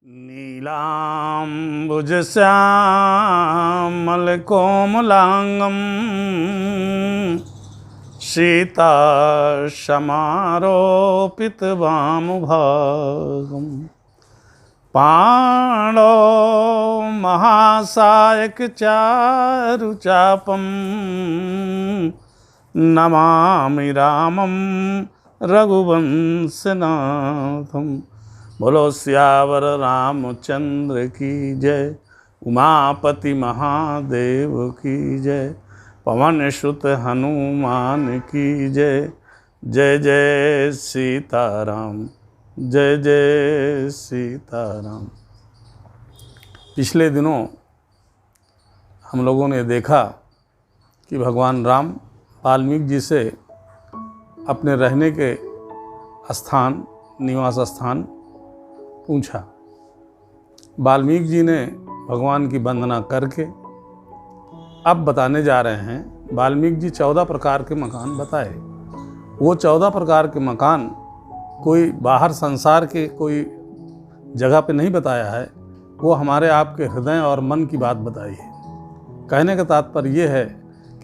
नीलाम्बुजश्यामलकोमलाङ्गं सीताशमारोपितवामभागं पाणौ महासायकचारुचापं नमामि रामं रघुवंशनाथं। बोलो सियावर रामचंद्र की जय, उमापति महादेव की जय, पवन सुत हनुमान की जय। जय जय सीताराम, जय जय सीताराम। पिछले दिनों हम लोगों ने देखा कि भगवान राम वाल्मीकि जी से अपने रहने के स्थान, निवास स्थान पूछा। वाल्मीकि जी ने भगवान की वंदना करके अब बताने जा रहे हैं। वाल्मीकि जी 14 प्रकार के मकान बताए। वो 14 प्रकार के मकान कोई बाहर संसार के कोई जगह पे नहीं बताया है, वो हमारे आपके हृदय और मन की बात बताई है। कहने का तात्पर्य ये है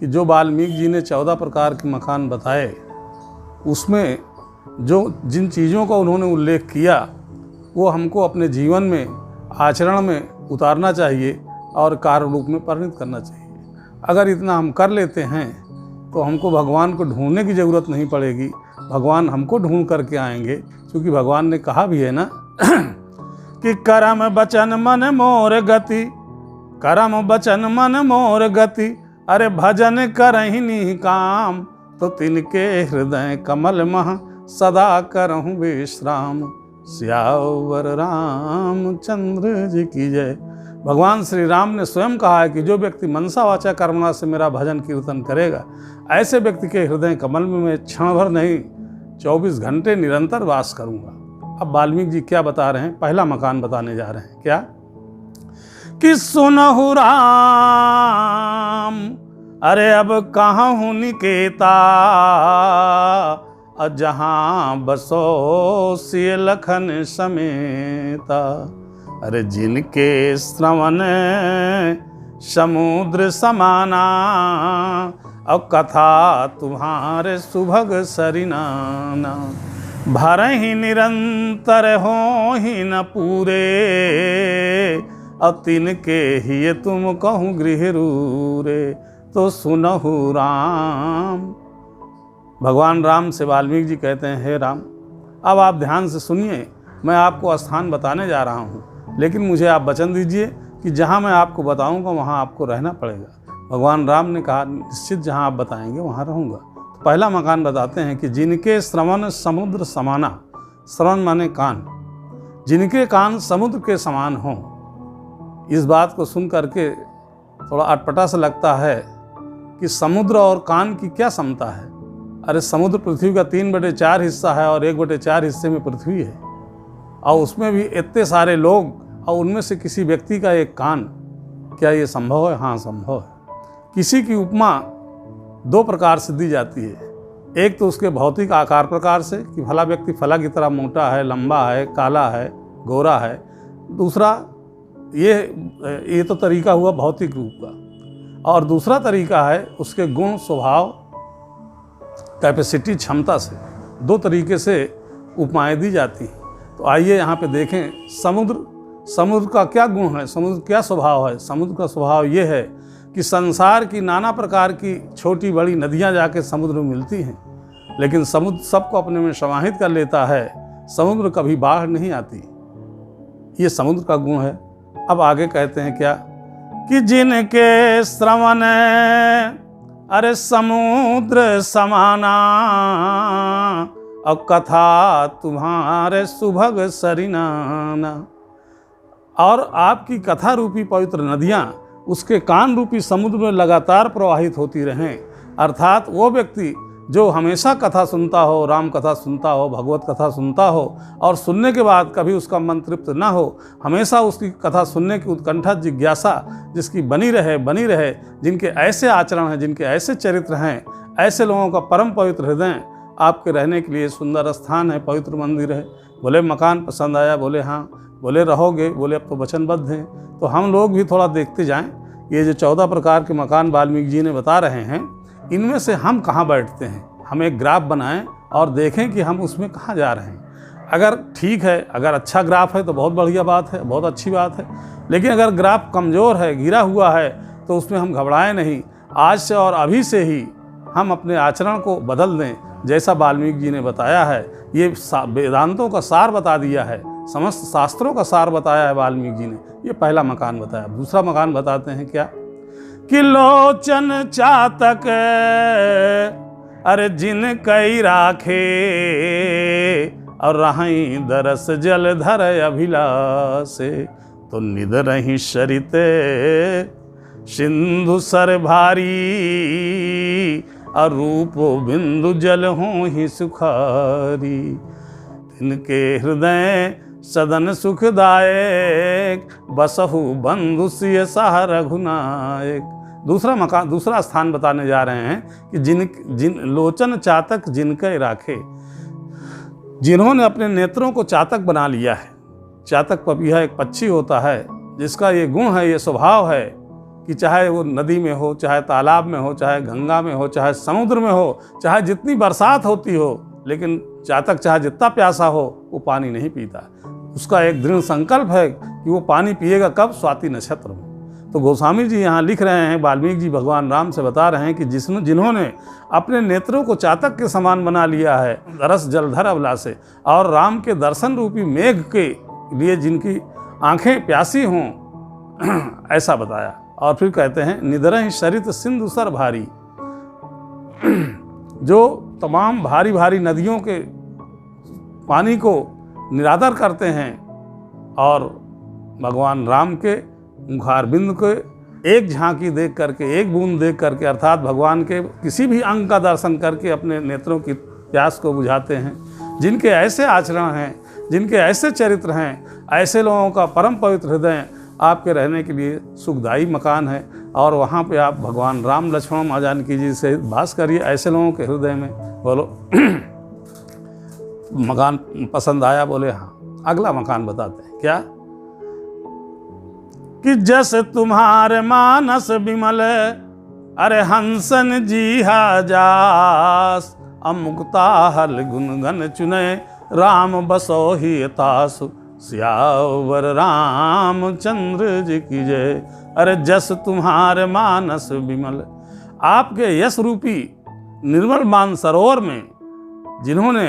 कि जो वाल्मीकि जी ने 14 प्रकार के मकान बताए, उसमें जो जिन चीज़ों का उन्होंने उल्लेख किया वो हमको अपने जीवन में, आचरण में उतारना चाहिए और कार्य रूप में परिणत करना चाहिए। अगर इतना हम कर लेते हैं तो हमको भगवान को ढूंढने की ज़रूरत नहीं पड़ेगी, भगवान हमको ढूंढ करके आएंगे। क्योंकि भगवान ने कहा भी है ना कि करम बचन मन मोर गति, करम बचन मन मोर गति, अरे भजन करहिनी काम, तो तिनके हृदय कमल मह सदा करहूँ विश्राम। सियावर रामचंद्र जी की जय। भगवान श्री राम ने स्वयं कहा है कि जो व्यक्ति मनसा वाचा कर्मणा से मेरा भजन कीर्तन करेगा, ऐसे व्यक्ति के हृदय कमल में मैं क्षण भर नहीं 24 घंटे निरंतर वास करूंगा। अब वाल्मीकि जी क्या बता रहे हैं? पहला मकान बताने जा रहे हैं। क्या कि सुनहु राम, अरे अब कहाँ हूँ निकेता, जहाँ बसो सिय लखन समेता, अरे जिनके श्रवण समुद्र समाना, और कथा तुम्हारे सुभग सरिनाना, भरहि निरंतर हो ही न पूरे, और तिनके ही तुम कहूँ गृह रूरे, तो सुनहु राम। भगवान राम से वाल्मीकि जी कहते हैं, हे राम, अब आप ध्यान से सुनिए, मैं आपको स्थान बताने जा रहा हूँ, लेकिन मुझे आप वचन दीजिए कि जहाँ मैं आपको बताऊँगा वहाँ आपको रहना पड़ेगा। भगवान राम ने कहा, निश्चित जहाँ आप बताएंगे वहाँ रहूँगा। तो पहला मकान बताते हैं कि जिनके श्रवण समुद्र समाना, श्रवण माने कान, जिनके कान समुद्र के समान हों। इस बात को सुन करके थोड़ा अटपटा सा लगता है कि समुद्र और कान की क्या समता है। अरे समुद्र पृथ्वी का 3/4 हिस्सा है और 1/4 हिस्से में पृथ्वी है, और उसमें भी इतने सारे लोग और उनमें से किसी व्यक्ति का एक कान, क्या ये संभव है? हाँ, संभव है। किसी की उपमा 2 प्रकार से दी जाती है। एक तो उसके भौतिक आकार प्रकार से कि फला व्यक्ति फला की तरह मोटा है, लंबा है, काला है, गोरा है। दूसरा ये तो तरीका हुआ भौतिक रूप का, और दूसरा तरीका है उसके गुण, स्वभाव, कैपेसिटी, क्षमता से। 2 तरीके से उपमाएं दी जाती हैं। तो आइए यहाँ पे देखें समुद्र का क्या गुण है, समुद्र क्या स्वभाव है। समुद्र का स्वभाव ये है कि संसार की नाना प्रकार की छोटी बड़ी नदियाँ जाके समुद्र में मिलती हैं, लेकिन समुद्र सबको अपने में समाहित कर लेता है। समुद्र कभी बाढ़ नहीं आती, ये समुद्र का गुण है। अब आगे कहते हैं क्या कि जिनके श्रवण अरे समुद्र समाना, और कथा तुम्हारे सुभग सरिनाना, और आपकी कथा रूपी पवित्र नदियाँ उसके कान रूपी समुद्र में लगातार प्रवाहित होती रहें। अर्थात वो व्यक्ति जो हमेशा कथा सुनता हो, राम कथा सुनता हो, भगवत कथा सुनता हो, और सुनने के बाद कभी उसका मन तृप्त ना हो, हमेशा उसकी कथा सुनने की उत्कंठा, जिज्ञासा जिसकी बनी रहे, जिनके ऐसे आचरण हैं, जिनके ऐसे चरित्र हैं, ऐसे लोगों का परम पवित्र हृदय आपके रहने के लिए सुंदर स्थान है, पवित्र मंदिर है। बोले मकान पसंद आया? बोले हाँ। बोले रहोगे, बोले अब तो वचनबद्ध हैं। तो हम लोग भी थोड़ा देखते जाएं, ये जो 14 प्रकार के मकान वाल्मीकि जी ने बता रहे हैं, इनमें से हम कहाँ बैठते हैं। हम एक ग्राफ बनाएं और देखें कि हम उसमें कहाँ जा रहे हैं। अगर ठीक है, अगर अच्छा ग्राफ है तो बहुत बढ़िया बात है, बहुत अच्छी बात है। लेकिन अगर ग्राफ कमज़ोर है, गिरा हुआ है, तो उसमें हम घबराएं नहीं। आज से और अभी से ही हम अपने आचरण को बदल दें, जैसा वाल्मीकि जी ने बताया है। ये वेदांतों का सार बता दिया है, समस्त शास्त्रों का सार बताया है वाल्मीकि जी ने। ये पहला मकान बताया। दूसरा मकान बताते हैं क्या, कि लोचन चातक अरे जिन कई राखे, और रहीं दरस जल धर अभिलाषे, तो निद रही शरिते सिंधु सर भारी, और रूपो बिंदु जल हों ही सुखारी। तिनके हृदय सदन सुखदायक, बसहु बंधु सिय सह रघुनायक। दूसरा स्थान बताने जा रहे हैं कि जिन लोचन चातक जिनके राखे, जिन्होंने अपने नेत्रों को चातक बना लिया है। चातक पपीहा एक पक्षी होता है जिसका ये गुण है, ये स्वभाव है कि चाहे वो नदी में हो, चाहे तालाब में हो, चाहे गंगा में हो, चाहे समुद्र में हो, चाहे जितनी बरसात होती हो, लेकिन चातक चाहे जितना प्यासा हो वो पानी नहीं पीता। उसका एक दृढ़ संकल्प है कि वो पानी पिएगा कब, स्वाति नक्षत्र में। तो गोस्वामी जी यहाँ लिख रहे हैं, वाल्मीकि जी भगवान राम से बता रहे हैं कि जिन्होंने अपने नेत्रों को चातक के समान बना लिया है, दरस जलधर अभिलाषे, और राम के दर्शन रूपी मेघ के लिए जिनकी आंखें प्यासी हों, ऐसा बताया। और फिर कहते हैं निदरहि शरित सिंधु सर भारी, जो तमाम भारी भारी नदियों के पानी को निरादर करते हैं, और भगवान राम के मुखारबिंद को एक झांकी देख करके, एक बूंद देख करके, अर्थात भगवान के किसी भी अंग का दर्शन करके अपने नेत्रों की प्यास को बुझाते हैं। जिनके ऐसे आचरण हैं, जिनके ऐसे चरित्र हैं, ऐसे लोगों का परम पवित्र हृदय आपके रहने के लिए सुखदायी मकान है। और वहाँ पे आप भगवान राम लक्ष्मण माँ जानकी जी से वास करिए, ऐसे लोगों के हृदय में। बोलो मकान पसंद आया? बोले हाँ। अगला मकान बताते हैं क्या, कि जस तुम्हारे मानस विमल, अरे हंसन जी जास, अमुक्ता हल गुणगन चुने, राम बसो ही तासु, सियावर रामचंद्र जी की जय। अरे जस तुम्हारे मानस विमल, आपके यश रूपी निर्मल मान सरोवर में जिन्होंने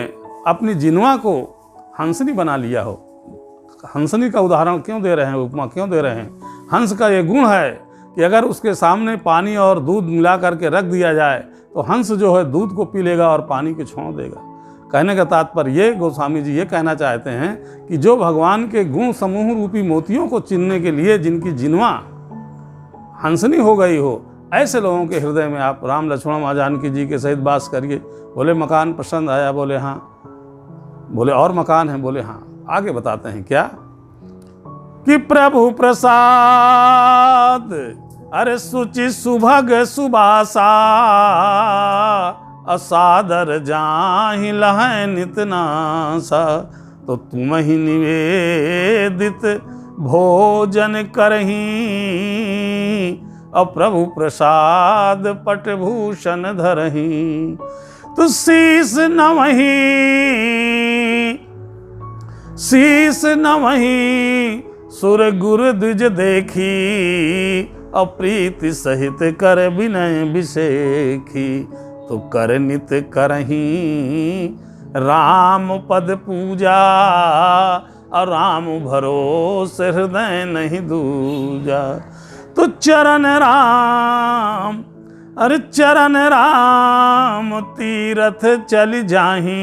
अपनी जिन्वा को हंसनी बना लिया हो। हंसनी का उदाहरण क्यों दे रहे हैं, उपमा क्यों दे रहे हैं? हंस का ये गुण है कि अगर उसके सामने पानी और दूध मिला करके रख दिया जाए तो हंस जो है दूध को पी लेगा और पानी को छोड़ देगा। कहने का तात्पर्य ये गोस्वामी जी ये कहना चाहते हैं कि जो भगवान के गुण समूह रूपी मोतियों को चिनने के लिए जिनकी जिन्वा हंसनी हो गई हो, ऐसे लोगों के हृदय में आप राम लक्ष्मण माँ जानकी जी के सहित वास करिए। बोले मकान पसंद आया? बोले हाँ। बोले और मकान है? बोले हाँ। आगे बताते हैं क्या, कि प्रभु प्रसाद, अरे सुचि सुभग सुबासा, असादर जाहि लहै नितनासा, तो तुम ही निवेदित भोजन करही, और प्रभु प्रसाद पटभूषण धरही। तो शीस नवही सुर गुर द्विज देखी, अप्रीति सहित कर विनय विषेखी, तो कर नित करही राम पद पूजा, और राम भरोसे हृदय नहीं दूजा। तो चरण राम, अरे चरण राम तीरथ चल जाही,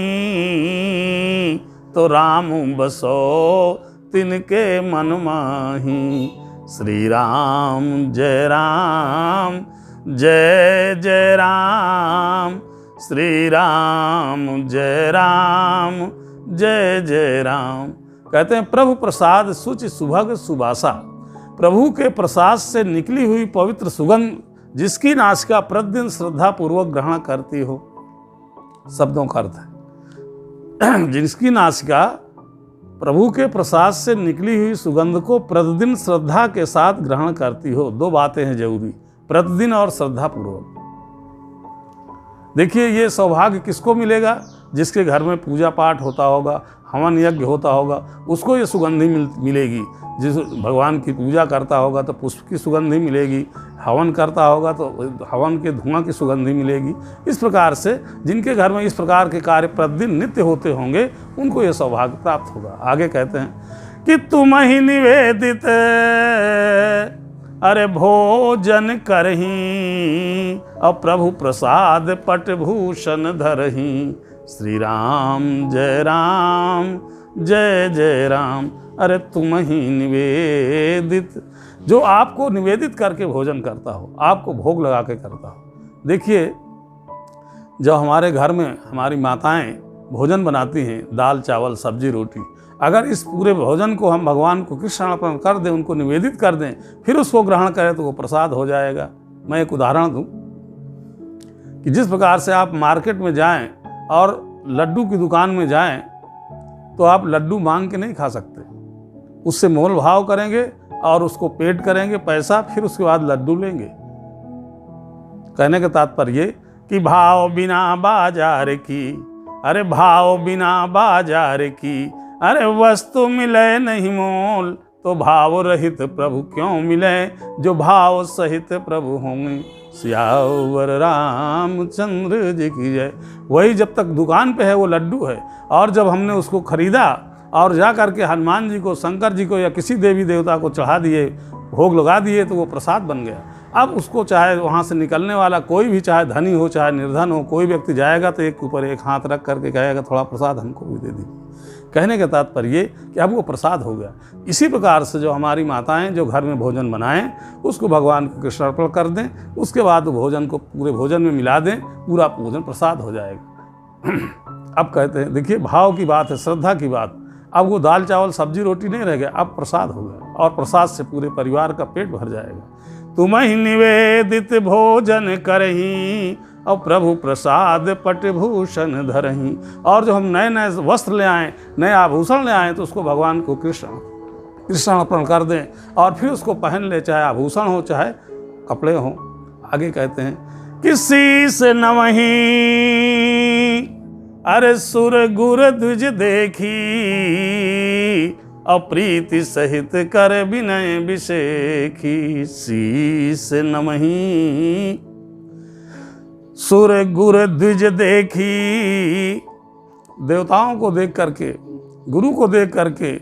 तो राम बसो तिनके मन माही। श्री राम जय राम, जय जय राम, श्री राम जय राम, जय जय राम। कहते हैं प्रभु प्रसाद सुचि सुभग सुबासा, प्रभु के प्रसाद से निकली हुई पवित्र सुगंध जिसकी नासिका प्रतिदिन श्रद्धा पूर्वक ग्रहण करती हो। शब्दों का अर्थ है जिसकी नासिका प्रभु के प्रसाद से निकली हुई सुगंध को प्रतिदिन श्रद्धा के साथ ग्रहण करती हो। दो बातें हैं जरूरी, प्रतिदिन और श्रद्धापूर्वक। देखिए ये सौभाग्य किसको मिलेगा? जिसके घर में पूजा पाठ होता होगा, हवन यज्ञ होता होगा, उसको ये सुगंधी मिलेगी। जिस भगवान की पूजा करता होगा तो पुष्प की सुगंधी मिलेगी, हवन करता होगा तो हवन के धुआं की सुगंधी मिलेगी। इस प्रकार से जिनके घर में इस प्रकार के कार्य प्रतिदिन नित्य होते होंगे उनको ये सौभाग्य प्राप्त होगा। आगे कहते हैं कि तुम ही निवेदित अरे भोजन करही, और प्रभु प्रसाद पटभूषण धरही। श्री राम जय राम जय जय राम। अरे तुम ही निवेदित, जो आपको निवेदित करके भोजन करता हो, आपको भोग लगा के करता हो। देखिए जब हमारे घर में हमारी माताएं भोजन बनाती हैं, दाल चावल सब्जी रोटी, अगर इस पूरे भोजन को हम भगवान को कृष्ण अर्पण कर दें, उनको निवेदित कर दें, फिर उसको ग्रहण करें तो वो प्रसाद हो जाएगा। मैं एक उदाहरण दूं कि जिस प्रकार से आप मार्केट में जाएं और लड्डू की दुकान में जाएं तो आप लड्डू मांग के नहीं खा सकते, उससे मोल भाव करेंगे और उसको पेड करेंगे पैसा, फिर उसके बाद लड्डू लेंगे। कहने का तात्पर्य कि भाव बिना बाजार की, अरे भाव बिना बाजार की, अरे वस्तु मिले नहीं मोल, तो भाव रहित प्रभु क्यों मिले, जो भाव सहित प्रभु होंगे। सियावर रामचंद्र जी की जय। वही जब तक दुकान पे है वो लड्डू है, और जब हमने उसको खरीदा और जा करके हनुमान जी को, शंकर जी को या किसी देवी देवता को चढ़ा दिए, भोग लगा दिए, तो वो प्रसाद बन गया। अब उसको चाहे वहाँ से निकलने वाला कोई भी, चाहे धनी हो चाहे निर्धन हो, कोई व्यक्ति जाएगा तो एक के ऊपर एक हाथ रख करके कहेगा थोड़ा प्रसाद हमको भी दे दीजिए। कहने का तात्पर्य कि अब वो प्रसाद हो गया। इसी प्रकार से जो हमारी माताएं जो घर में भोजन बनाएं, उसको भगवान को कृष्ण अर्पण कर दें, उसके बाद भोजन को पूरे भोजन में मिला दें, पूरा भोजन प्रसाद हो जाएगा। अब कहते हैं, देखिए भाव की बात है, श्रद्धा की बात। अब वो दाल चावल सब्जी रोटी नहीं रह गया, अब प्रसाद हो गया, और प्रसाद से पूरे परिवार का पेट भर जाएगा। तुम ही निवेदित भोजन करही, और प्रभु प्रसाद पटभूषण धरही। और जो हम नए नए वस्त्र ले आएँ, नए आभूषण ले आएँ, तो उसको भगवान को कृष्ण अर्पण कर दें और फिर उसको पहन ले, चाहे आभूषण हो चाहे कपड़े हों। आगे कहते हैं कि शीस नवही, अरे सुर गुर द्विज देखी, अप्रीति सहित कर विनय विषेखी। शीस नमहि सुर गुर द्विज देखी। देवताओं को देख करके, गुरु को देख करके,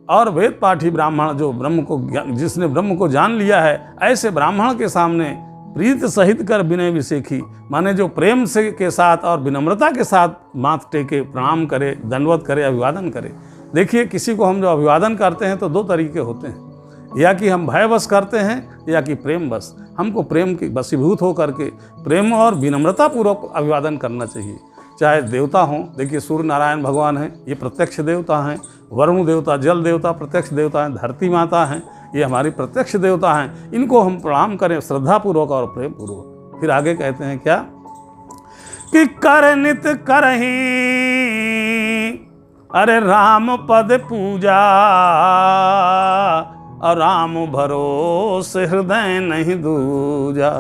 और वेद पाठी ब्राह्मण जो जिसने ब्रह्म को जान लिया है, ऐसे ब्राह्मण के सामने प्रीत सहित कर विनय विषेखी, माने जो प्रेम से के साथ और विनम्रता के साथ माथ टेके, प्रणाम करे, दंडवत करे, अभिवादन करे। देखिए किसी को हम जो अभिवादन करते हैं तो दो तरीके होते हैं, या कि हम भयवश करते हैं या कि प्रेम बस। हमको प्रेम के वशीभूत हो करके प्रेम और विनम्रता पूर्वक अभिवादन करना चाहिए। चाहे देवता हों, देखिए सूर्य नारायण भगवान हैं, ये प्रत्यक्ष देवता हैं। वरुण देवता, जल देवता प्रत्यक्ष देवता हैं। धरती माता हैं, ये हमारी प्रत्यक्ष देवता हैं। इनको हम प्रणाम करें श्रद्धापूर्वक और प्रेम पूर्वक। फिर आगे कहते हैं क्या कि कर नित करही, अरे राम पद पूजा, और राम भरोसे हृदय नहीं दूजा।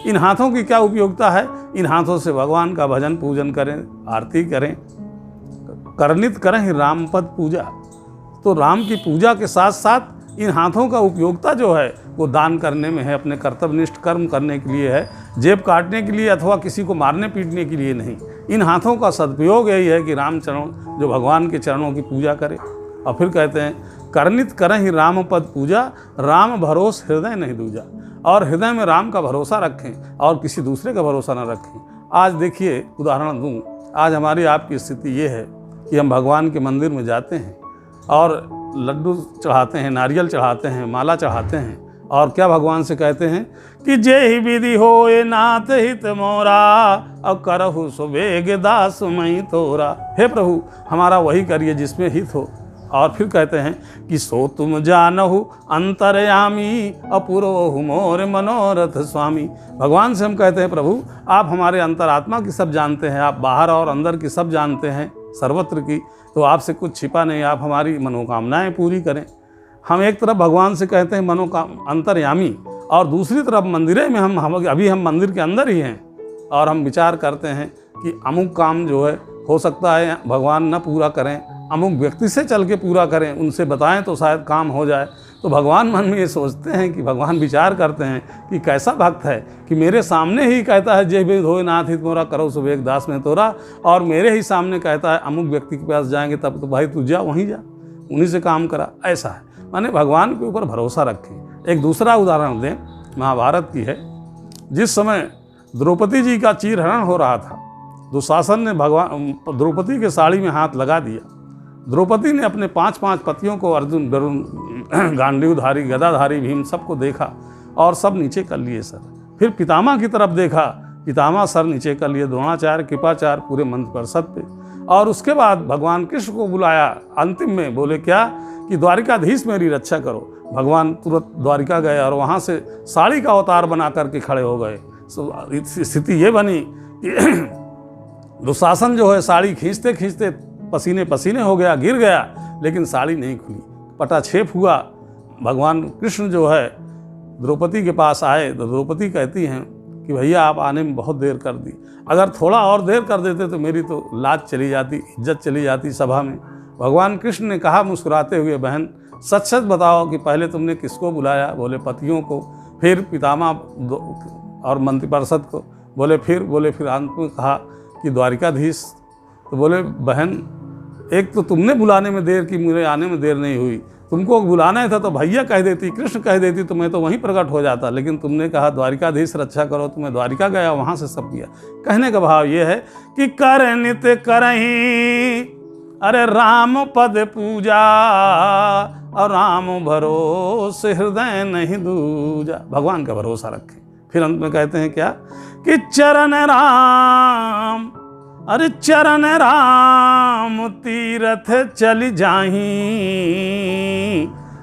इन हाथों की क्या उपयोगिता है? इन हाथों से भगवान का भजन पूजन करें, आरती करें। करनित करें राम पद पूजा, तो राम की पूजा के साथ साथ इन हाथों का उपयोगिता जो है वो दान करने में है, अपने कर्तव्यनिष्ठ कर्म करने के लिए है, जेब काटने के लिए अथवा किसी को मारने पीटने के लिए नहीं। इन हाथों का सदुपयोग यही है कि राम चरण, जो भगवान के चरणों की पूजा करे। और फिर कहते हैं करनित करहि राम पद पूजा, राम भरोस हृदय नहीं दूजा। और हृदय में राम का भरोसा रखें और किसी दूसरे का भरोसा न रखें। आज देखिए उदाहरण दूं, आज हमारी आपकी स्थिति ये है कि हम भगवान के मंदिर में जाते हैं और लड्डू चढ़ाते हैं, नारियल चढ़ाते हैं, माला चढ़ाते हैं, और क्या भगवान से कहते हैं कि जय विधि होए नाथ हित मोरा, और करहु सुबेग दास मई तोरा। हे प्रभु हमारा वही करिए जिसमें हित हो। और फिर कहते हैं कि सो तुम जानहु अंतर्यामी, अपुरोहु मोर मनोरथ स्वामी। भगवान से हम कहते हैं प्रभु आप हमारे अंतरात्मा की सब जानते हैं, आप बाहर और अंदर की सब जानते हैं, सर्वत्र की, तो आपसे कुछ छिपा नहीं, आप हमारी मनोकामनाएं पूरी करें। हम एक तरफ भगवान से कहते हैं अंतर्यामी, और दूसरी तरफ मंदिरे में हम अभी हम मंदिर के अंदर ही हैं, और हम विचार करते हैं कि अमुक काम जो है हो सकता है भगवान न पूरा करें, अमुक व्यक्ति से चल के पूरा करें, उनसे बताएं तो शायद काम हो जाए। तो भगवान मन में ये सोचते हैं कि भगवान विचार करते हैं कि कैसा भक्त है कि मेरे सामने ही कहता है जय वेद होए नाथ हित मोरा करो सुबेग दास में तोरा, और मेरे ही सामने कहता है अमुक व्यक्ति के पास जाएंगे तब तो भाई तू जा, वहीं जा, उन्हीं से काम करा। ऐसा है, माने भगवान के ऊपर भरोसा रखें। एक दूसरा उदाहरण दें, महाभारत की है। जिस समय द्रौपदी जी का चीरहरण हो रहा था, दुशासन ने द्रौपदी के साड़ी में हाथ लगा दिया। द्रौपदी ने अपने 5 पतियों को, अर्जुन, गरुण, गांडीवधारी, गदाधारी, भीम, सबको देखा और सब नीचे कर लिए सर। फिर पितामह की तरफ देखा, पितामह सर नीचे कर लिए, द्रोणाचार्य, कृपाचार्य, पूरे मंत्र परिषद पे। और उसके बाद भगवान कृष्ण को बुलाया, अंतिम में बोले क्या कि द्वारिकाधीश मेरी रक्षा करो। भगवान तुरंत द्वारिका गए और वहाँ से साड़ी का अवतार बना करके खड़े हो गए। स्थिति ये बनी कि दुशासन जो है साड़ी खींचते खींचते पसीने पसीने हो गया, गिर गया, लेकिन साड़ी नहीं खुली, पटाक्षेप हुआ। भगवान कृष्ण जो है द्रौपदी के पास आए तो द्रौपदी कहती हैं कि भैया आप आने में बहुत देर कर दी, अगर थोड़ा और देर कर देते तो मेरी तो लाज चली जाती, इज्जत चली जाती सभा में। भगवान कृष्ण ने कहा मुस्कुराते हुए, बहन सच सच बताओ कि पहले तुमने किसको बुलाया? बोले पतियों को, फिर पितामह और मंत्रिपरिषद को, बोले फिर अंत में कहा कि द्वारिकाधीश। तो बोले बहन एक तो तुमने बुलाने में देर की, मुझे आने में देर नहीं हुई। तुमको बुलाना ही था तो भैया कह देती, कृष्ण कह देती, तो मैं तो वहीं प्रकट हो जाता, लेकिन तुमने कहा द्वारिकाधीश रक्षा करो, तो मैं द्वारिका गया, वहाँ से सब किया। कहने का भाव ये है कि कर नित करहीं अरे राम पद पूजा, और राम भरोसे हृदय नहीं दूजा। भगवान का भरोसा रखें। फिर अंत में कहते हैं क्या कि चरण राम, अरे चरण राम तीरथ चली जाहीं,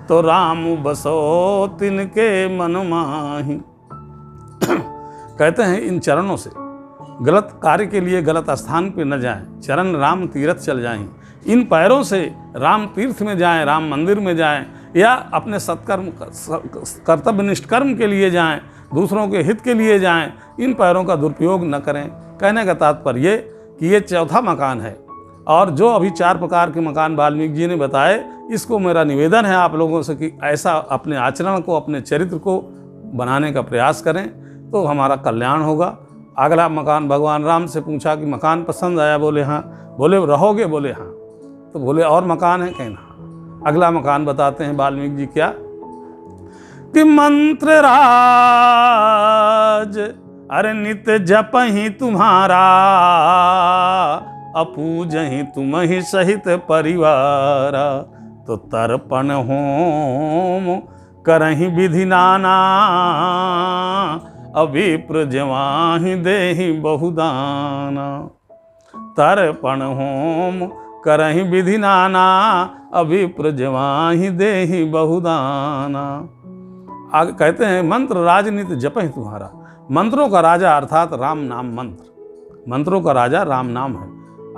तो राम बसो तिनके मन माही। कहते हैं इन चरणों से गलत कार्य के लिए गलत स्थान पे न जाएं, चरण राम तीरथ चल जाएं। इन पैरों से राम तीर्थ में जाएं, राम मंदिर में जाएं, या अपने सत्कर्म कर्तव्यनिष्ठ कर्म के लिए जाएं, दूसरों के हित के लिए जाएं। इन पैरों का दुरुपयोग न करें। कहने का तात्पर्य कि ये चौथा मकान है, और जो अभी 4 प्रकार के मकान वाल्मीकि जी ने बताए, इसको मेरा निवेदन है आप लोगों से कि ऐसा अपने आचरण को, अपने चरित्र को बनाने का प्रयास करें, तो हमारा कल्याण होगा। अगला मकान भगवान राम से पूछा कि मकान पसंद आया? बोले हाँ। बोले रहोगे? बोले हाँ। तो बोले और मकान है? कहना। अगला मकान बताते हैं वाल्मीकि जी क्या कि मंत्र राज अरे नित जपहि तुम्हारा, अपूजहि तुम ही सहित परिवारा, तो तर्पण होम करहि विधि नाना, अविप्र जवाहि देहि बहुदाना। तर्पण होम करहि विधि नाना, अविप्र जवाहि देहि बहुदाना। आगे कहते हैं मंत्र राजनीति जपहि तुम्हारा। मंत्रों का राजा अर्थात राम नाम मंत्र, मंत्रों का राजा राम नाम है,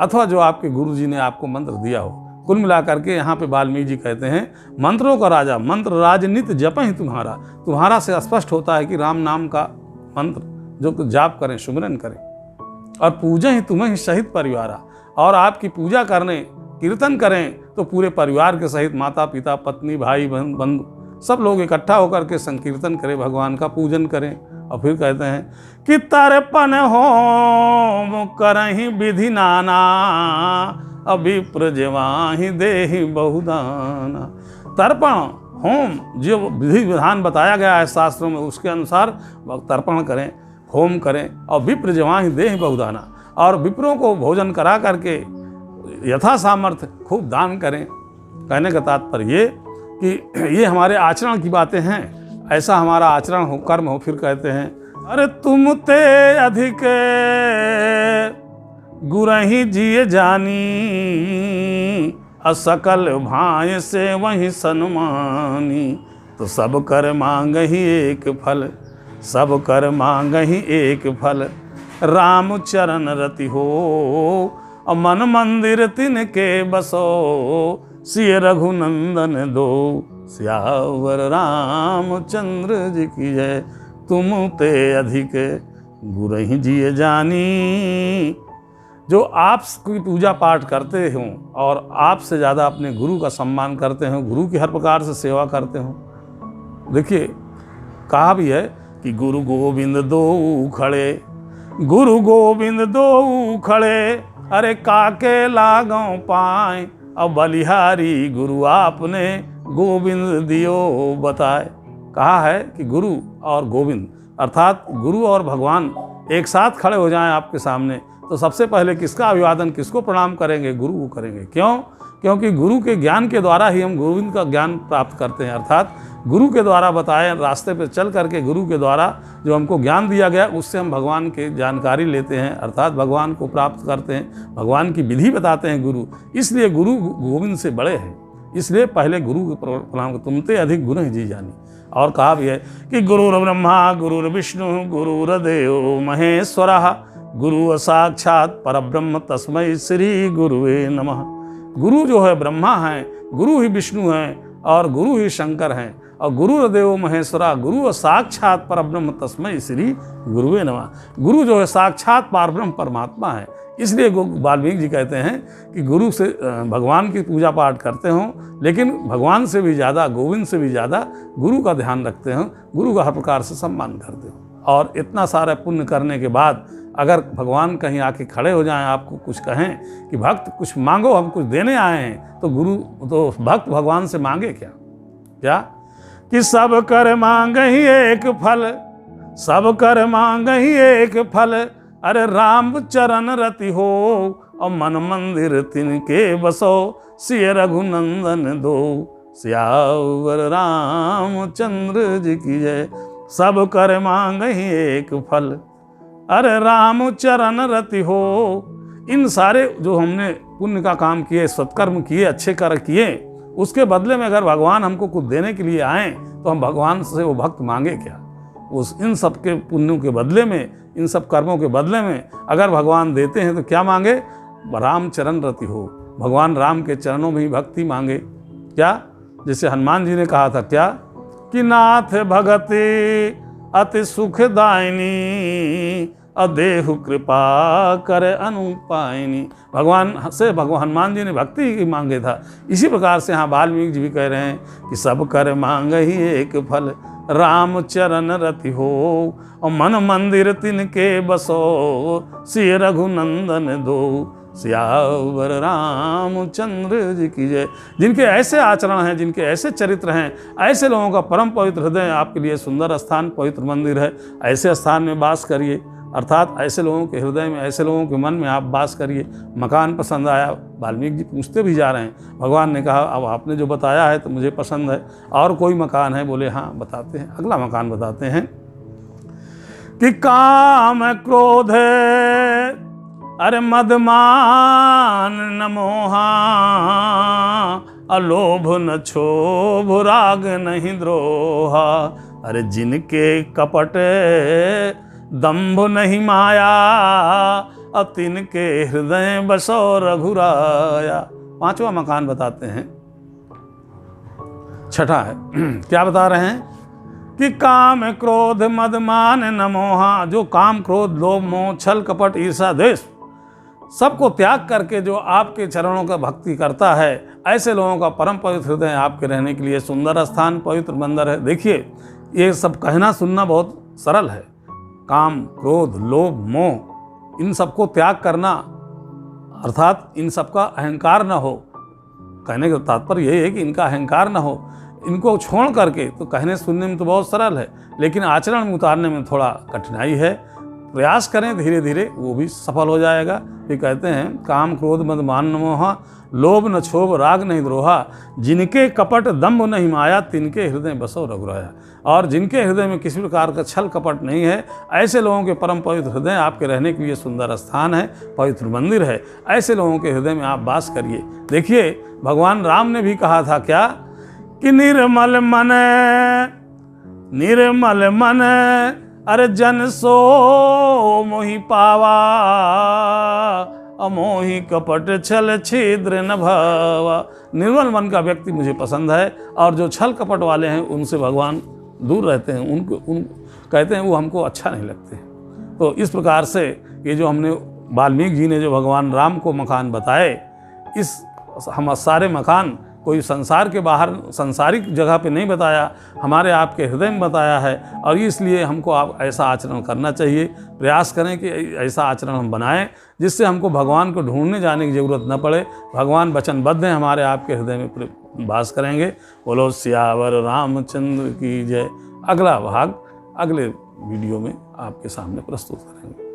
अथवा जो आपके गुरु जी ने आपको मंत्र दिया हो। कुल मिलाकर के यहाँ पे वाल्मीकि जी कहते हैं मंत्रों का राजा, मंत्र राजनीति जपहि तुम्हारा। तुम्हारा से स्पष्ट होता है कि राम नाम का मंत्र जो जाप करें, सुमिरन करें, और पूजा ही तुम्हें ही सहित परिवारा, और आपकी पूजा करने, कीर्तन करें तो पूरे परिवार के सहित, माता पिता, पत्नी, भाई बहन, बंधु, सब लोग इकट्ठा होकर के संकीर्तन करें, भगवान का पूजन करें। और फिर कहते हैं कि तर्पण होम करहि विधि नाना, अविप्र जवाहि देहि बहुदाना। तर्पण होम जो विधि विधान बताया गया है शास्त्रों में, उसके अनुसार तर्पण करें, होम करें, और विप्र जवाहि देहि बहुदाना, और विप्रों को भोजन करा करके यथा सामर्थ्य खूब दान करें। कहने का तात्पर्य ये कि ये हमारे आचरण की बातें हैं, ऐसा हमारा आचरण हो, कर्म हो। फिर कहते हैं अरे तुम ते अधिक गुरहि जिय जानी, असकल भाय से वही सन्मानी, तो सब कर मांगहि एक फल, सब कर मांगहि एक फल, राम चरण रति हो, और मन मंदिर तिनके बसो, सिय रघुनंदन दो, सियावर रामचंद्र जी की जय। तुम ते अधिक गुरहि जिय जानी। जो आपकी पूजा पाठ करते हो और आपसे ज़्यादा अपने गुरु का सम्मान करते हो, गुरु की हर प्रकार से सेवा करते हो। देखिए कहा भी है कि गुरु गोविंद दो खड़े, गुरु गोविंद दो खड़े, अरे काके लागों पाए, अब बलिहारी गुरु आपने गोविंद दियो बताए। कहा है कि गुरु और गोविंद अर्थात गुरु और भगवान एक साथ खड़े हो जाएं आपके सामने, तो सबसे पहले किसका अभिवादन, किसको प्रणाम करेंगे? गुरु को करेंगे। क्यों? क्योंकि गुरु के ज्ञान के द्वारा ही हम गोविंद का ज्ञान प्राप्त करते हैं। अर्थात गुरु के द्वारा बताए रास्ते पर चल करके गुरु के द्वारा जो हमको ज्ञान दिया गया उससे हम भगवान की जानकारी लेते हैं, अर्थात भगवान को प्राप्त करते हैं, भगवान की विधि बताते हैं गुरु। इसलिए गुरु गोविंद से बड़े हैं, इसलिए पहले गुरु को प्रणाम। तुमते अधिक गुरु जी जानी। और कहा भी है कि गुरुर ब्रह्मा गुरुर्विष्णु गुरुर्देवो महेश्वरः, गुरु साक्षात परब्रह्म तस्मै श्री गुरुवे नमः। गुरु जो है ब्रह्मा है, गुरु ही विष्णु हैं और गुरु ही शंकर हैं, और गुरुर्देवो महेश्वरा, गुरु साक्षात परब्रह्म तस्मै श्री गुरुवे नमः। गुरु जो है साक्षात परब्रह्म परमात्मा है। इसलिए वाल्मीकि जी कहते हैं कि गुरु से भगवान की पूजा पाठ करते हो, लेकिन भगवान से भी ज़्यादा, गोविंद से भी ज़्यादा गुरु का ध्यान रखते हो, गुरु का हर प्रकार से सम्मान करते हो। और इतना सारा पुण्य करने के बाद अगर भगवान कहीं आके खड़े हो जाएं, आपको कुछ कहें कि भक्त कुछ मांगो, हम कुछ देने आए हैं, तो गुरु तो भक्त भगवान से मांगे क्या? क्या कि सब कर मांगहि एक फल, सब कर मांगहि एक फल, अरे राम चरण रति हो, और मन मंदिर तिनके बसो, सिय रघुनंदन दो, सियावर रामचंद्र जी की जय। सब कर मांगहि एक फल, अरे राम चरण रति हो। इन सारे जो हमने पुण्य का काम किए, सत्कर्म किए, अच्छे कर्म किए, उसके बदले में अगर भगवान हमको कुछ देने के लिए आए तो हम भगवान से वो भक्त मांगे क्या? उस इन सब के पुण्यों के बदले में, इन सब कर्मों के बदले में अगर भगवान देते हैं तो क्या मांगे? राम चरण रति हो, भगवान राम के चरणों में ही भक्ति मांगे। क्या? जैसे हनुमान जी ने कहा था क्या कि नाथ भगति अति सुखदायिनी, अदेहु कृपा कर अनुपायनी। भगवान से भगवान जी ने भक्ति ही मांगे था। इसी प्रकार से यहाँ वाल्मीकि जी भी कह रहे हैं कि सब कर मांग ही एक फल, राम चरण रति हो, और मन मंदिर तिनके बसो, सिय रघुनंदन दो, सियावर रामचंद्र जी की जय। जिनके ऐसे आचरण हैं, जिनके ऐसे चरित्र हैं, ऐसे लोगों का परम पवित्र हृदय आपके लिए सुंदर स्थान, पवित्र मंदिर है। ऐसे स्थान में वास करिए, अर्थात ऐसे लोगों के हृदय में, ऐसे लोगों के मन में आप वास करिए। मकान पसंद आया, वाल्मीकि जी पूछते भी जा रहे हैं। भगवान ने कहा अब आपने जो बताया है तो मुझे पसंद है, और कोई मकान है? बोले हाँ बताते हैं। अगला मकान बताते हैं कि काम क्रोध अरे मदमान न मोहा, अलोभ न क्षोभ राग नहीं द्रोहा, अरे जिनके कपट दंभ नहीं माया, अब तिनके हृदय बसो रघुराया। पांचवा मकान बताते हैं, छठा है। क्या बता रहे हैं कि काम क्रोध मद मान न मोहा, जो काम क्रोध लोभ मोह छल कपट ईर्षा द्वेष सबको त्याग करके जो आपके चरणों का भक्ति करता है, ऐसे लोगों का परम पवित्र हृदय आपके रहने के लिए सुंदर स्थान, पवित्र मंदिर है। देखिए ये सब कहना सुनना बहुत सरल है। काम क्रोध लोभ मोह इन सबको त्याग करना, अर्थात इन सबका अहंकार न हो। कहने का तात्पर्य यही है कि इनका अहंकार न हो, इनको छोड़ करके। तो कहने सुनने में तो बहुत सरल है, लेकिन आचरण में उतारने में थोड़ा कठिनाई है। प्रयास करें, धीरे धीरे वो भी सफल हो जाएगा। ये कहते हैं काम क्रोध मद मान न मोहा, लोभ न क्षोभ राग नहीं द्रोहा, जिनके कपट दंभ नहीं माया, तिनके हृदय बसो रघुराया। और जिनके हृदय में किसी प्रकार का छल कपट नहीं है, ऐसे लोगों के परम पवित्र हृदय आपके रहने के लिए सुंदर स्थान है, पवित्र मंदिर है। ऐसे लोगों के हृदय में आप वास करिए। देखिए भगवान राम ने भी कहा था क्या कि निर्मल मन अरे जन सो मोहि पावा, अमोहि कपट छल छिद्र न भावा। निर्मल मन का व्यक्ति मुझे पसंद है, और जो छल कपट वाले हैं उनसे भगवान दूर रहते हैं, उन कहते हैं वो हमको अच्छा नहीं लगते। तो इस प्रकार से ये जो हमने वाल्मीकि जी ने जो भगवान राम को मकान बताए, इस हम सारे मकान कोई संसार के बाहर संसारिक जगह पे नहीं बताया, हमारे आपके हृदय में बताया है। और इसलिए हमको आप ऐसा आचरण करना चाहिए, प्रयास करें कि ऐसा आचरण हम बनाएं जिससे हमको भगवान को ढूंढने जाने की ज़रूरत न पड़े। भगवान वचनबद्ध हैं, हमारे आपके हृदय में वास करेंगे। बोलो सियावर रामचंद्र की जय। अगला भाग अगले वीडियो में आपके सामने प्रस्तुत करेंगे।